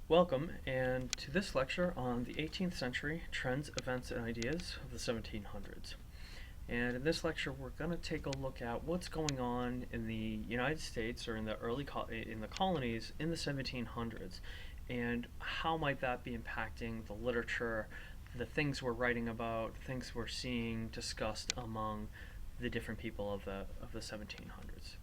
Welcome, and to this lecture on the 18th century trends, events, and ideas of the 1700s. And in this lecture, we're going to take a look at what's going on in the United States or in the in the colonies in the 1700s, and how might that be impacting the literature, the things we're writing about, the things we're seeing discussed among the different people of the 1700s.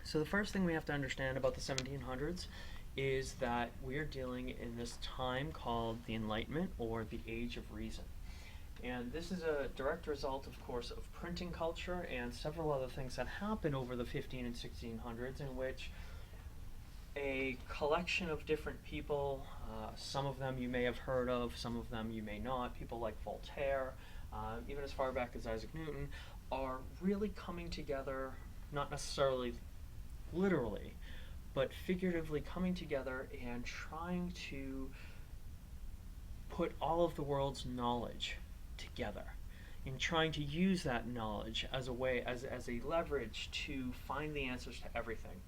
So the first thing we have to understand about the 1700s is that we're dealing in this time called the Enlightenment or the Age of Reason. And this is a direct result, of course, of printing culture and several other things that happened over the 15 and 1600s in which a collection of different people, some of them you may have heard of, some of them you may not, people like Voltaire, even as far back as Isaac Newton, are really coming together, not necessarily literally, but figuratively coming together and trying to put all of the world's knowledge together and trying to use that knowledge as a way, as a leverage to find the answers to everything.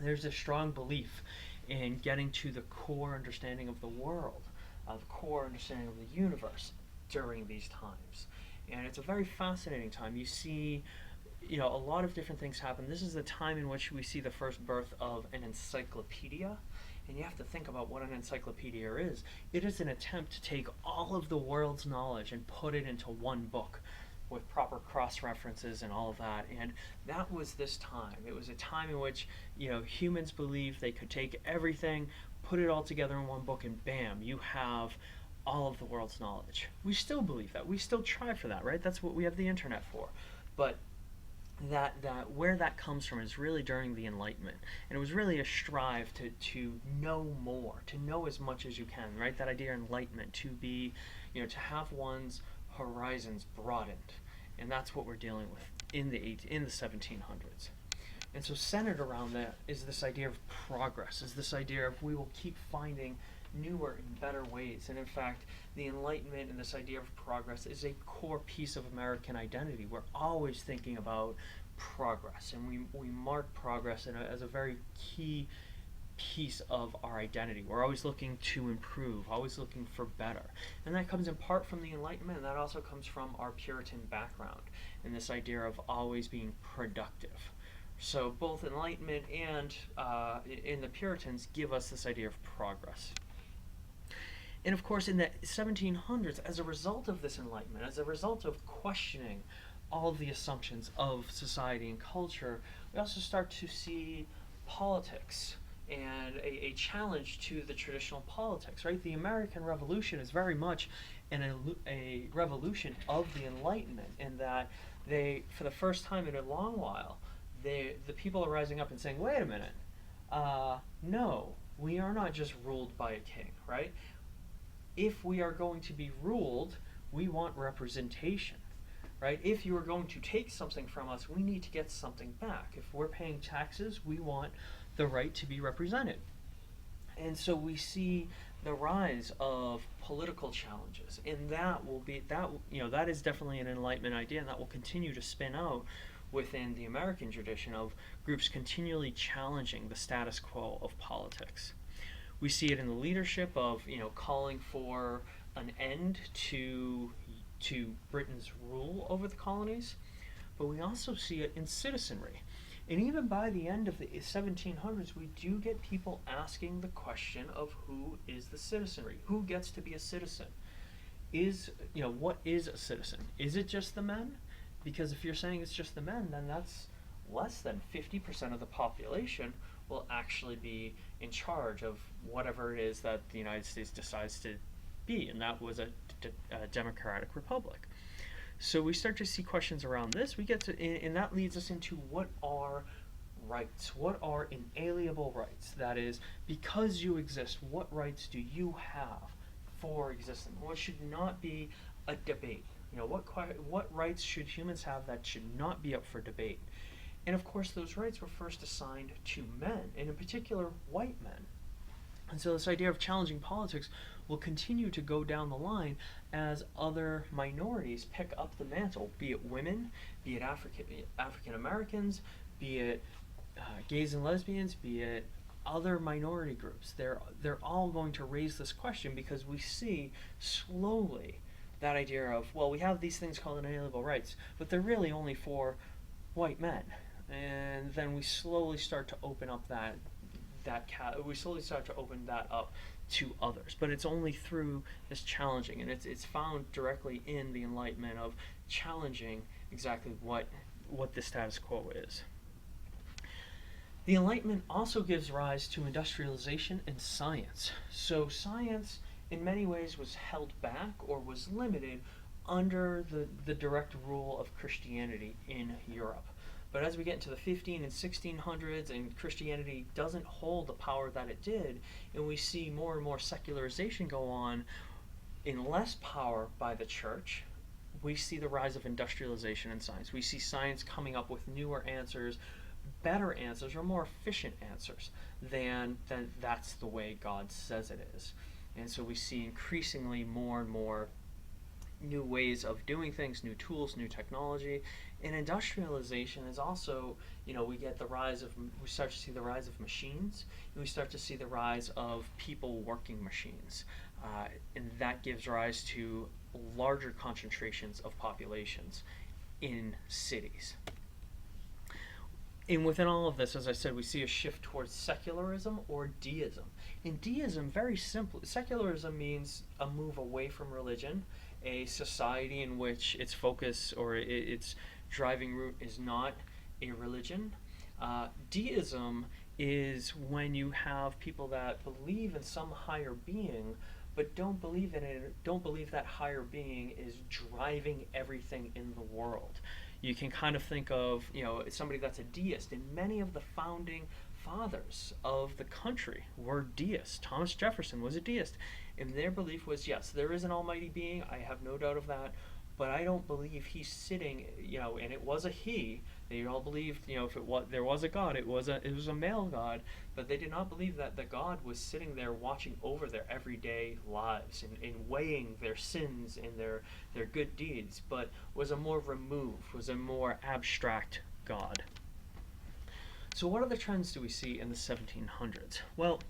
There's a strong belief in getting to the core understanding of the world, the core understanding of the universe during these times. And it's a very fascinating time. You see a lot of different things happen. This is the time in which we see the first birth of an encyclopedia. And you have to think about what an encyclopedia is. It is an attempt to take all of the world's knowledge and put it into one book with proper cross-references and all of that. And that was this time. It was a time in which, humans believed they could take everything, put it all together in one book, and bam, you have all of the world's knowledge. We still believe that. We still try for that, right? That's what we have the internet for. But that where that comes from is really during the Enlightenment, and it was really a strive to know more, to know as much as you can, right? That idea of enlightenment, to be, to have one's horizons broadened, and that's what we're dealing with in the 1700s. And so centered around that is this idea of progress, is this idea of we will keep finding newer and better ways. And in fact, the Enlightenment and this idea of progress is a core piece of American identity. We're always thinking about progress, and we mark progress as a very key piece of our identity. We're always looking to improve, always looking for better. And that comes in part from the Enlightenment, and that also comes from our Puritan background and this idea of always being productive. So both Enlightenment and in the Puritans give us this idea of progress. And of course, in the 1700s, as a result of this Enlightenment, as a result of questioning all of the assumptions of society and culture, we also start to see politics and a challenge to the traditional politics, right? The American Revolution is very much a revolution of the Enlightenment, in that for the first time in a long while, the people are rising up and saying, wait a minute, no, we are not just ruled by a king, right? If we are going to be ruled, we want representation, right? If you are going to take something from us, we need to get something back. If we're paying taxes, we want the right to be represented. And so we see the rise of political challenges, and that is definitely an Enlightenment idea, and that will continue to spin out within the American tradition of groups continually challenging the status quo of politics. We see it in the leadership of calling for an end to Britain's rule over the colonies, but we also see it in citizenry. And even by the end of the 1700s, we do get people asking the question of who is the citizenry? Who gets to be a citizen? What is a citizen? Is it just the men? Because if you're saying it's just the men, then that's less than 50% of the population will actually be in charge of whatever it is that the United States decides to be, and that was a democratic republic. So we start to see questions around this. And that leads us into what are rights? What are inalienable rights? That is, because you exist, what rights do you have for existence? What should not be a debate? What rights should humans have that should not be up for debate? And of course, those rights were first assigned to men, and in particular, white men. And so this idea of challenging politics will continue to go down the line as other minorities pick up the mantle, be it women, be it African Americans, be it gays and lesbians, be it other minority groups. They're all going to raise this question because we see slowly that idea of, well, we have these things called inalienable rights, but they're really only for white men. And then we slowly start to open up we slowly start to open that up to others. But it's only through this challenging, and it's found directly in the Enlightenment of challenging exactly what the status quo is. The Enlightenment also gives rise to industrialization and science. So science, in many ways, was held back or was limited under the direct rule of Christianity in Europe. But as we get into the 15 and 1600s, and Christianity doesn't hold the power that it did, and we see more and more secularization go on in less power by the church, we see the rise of industrialization in science. We see science coming up with newer answers, better answers, or more efficient answers than that's the way God says it is. And so we see increasingly more and more new ways of doing things, new tools, new technology. And industrialization is also, we start to see the rise of machines, and we start to see the rise of people working machines. And that gives rise to larger concentrations of populations in cities. And within all of this, as I said, we see a shift towards secularism or deism. In deism, very simply, secularism means a move away from religion, a society in which its focus or its driving route is not a religion. Deism is when you have people that believe in some higher being, but don't believe that higher being is driving everything in the world. You can kind of think of, somebody that's a deist, and many of the founding fathers of the country were deists. Thomas Jefferson was a deist, and their belief was, yes, there is an almighty being, I have no doubt of that, but I don't believe he's sitting, and it was a he. They all believed, if there was a God, it was a male God, but they did not believe that the God was sitting there watching over their everyday lives and weighing their sins and their good deeds, but was a more removed, was a more abstract God. So what other trends do we see in the 1700s? Well,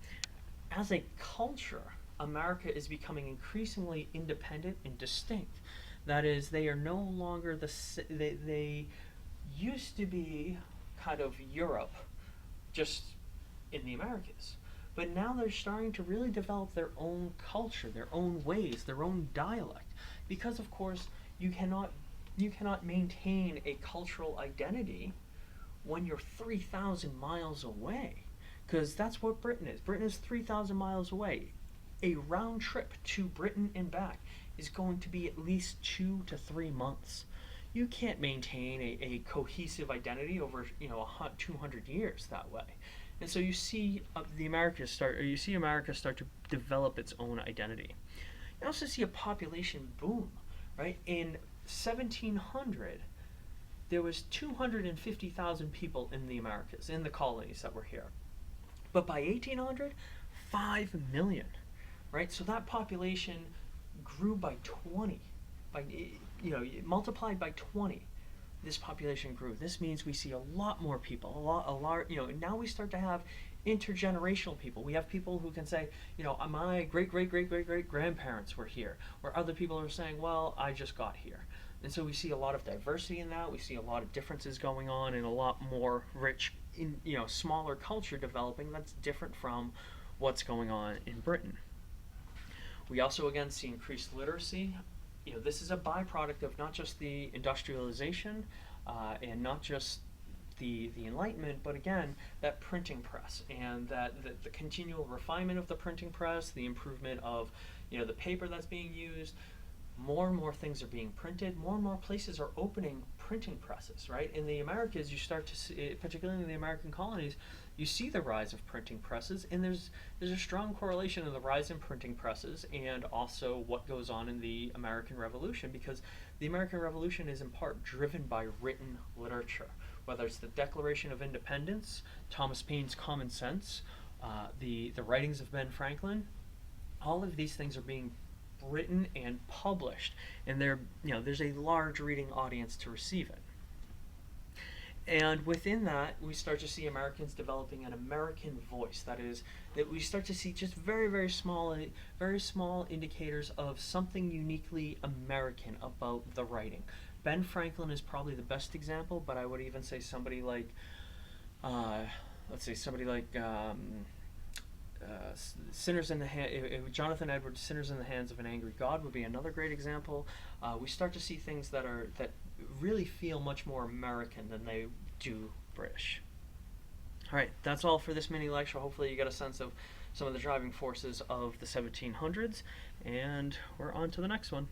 as a culture, America is becoming increasingly independent and distinct. That is, they are no longer they used to be kind of Europe, just in the Americas. But now they're starting to really develop their own culture, their own ways, their own dialect. Because, of course, you cannot maintain a cultural identity when you're 3,000 miles away. Because that's what Britain is. Britain is 3,000 miles away. A round trip to Britain and back is going to be at least 2 to 3 months. You can't maintain a cohesive identity over 200 years that way. And so you see America start to develop its own identity. You also see a population boom, right? In 1700, there was 250,000 people in the Americas, in the colonies that were here. But by 1800, 5 million, right? So that population grew by 20. Multiplied by 20. This population grew. This means we see a lot more people, now we start to have intergenerational people. We have people who can say, my great grandparents were here, where other people are saying, well, I just got here. And so we see a lot of diversity in that. We see a lot of differences going on, and a lot more rich, smaller culture developing that's different from what's going on in Britain. We also, again, see increased literacy. This is a byproduct of not just the industrialization and not just the Enlightenment, but again, that printing press and that the continual refinement of the printing press, the improvement of the paper that's being used. More and more things are being printed. More and more places are opening printing presses, right? In the Americas, you start to see, particularly in the American colonies, you see the rise of printing presses, and there's a strong correlation in the rise in printing presses and also what goes on in the American Revolution, because the American Revolution is in part driven by written literature, whether it's the Declaration of Independence, Thomas Paine's Common Sense, the writings of Ben Franklin. All of these things are being written and published, and there's a large reading audience to receive it. And within that, we start to see Americans developing an American voice. That is, that we start to see just very small indicators of something uniquely American about the writing. Ben Franklin is probably the best example, but I would even say somebody like, uh, let's say somebody like Sinners in the Jonathan Edwards' "Sinners in the Hands of an Angry God" would be another great example. We start to see things that really feel much more American than they do British. All right, that's all for this mini lecture. Hopefully, you get a sense of some of the driving forces of the 1700s, and we're on to the next one.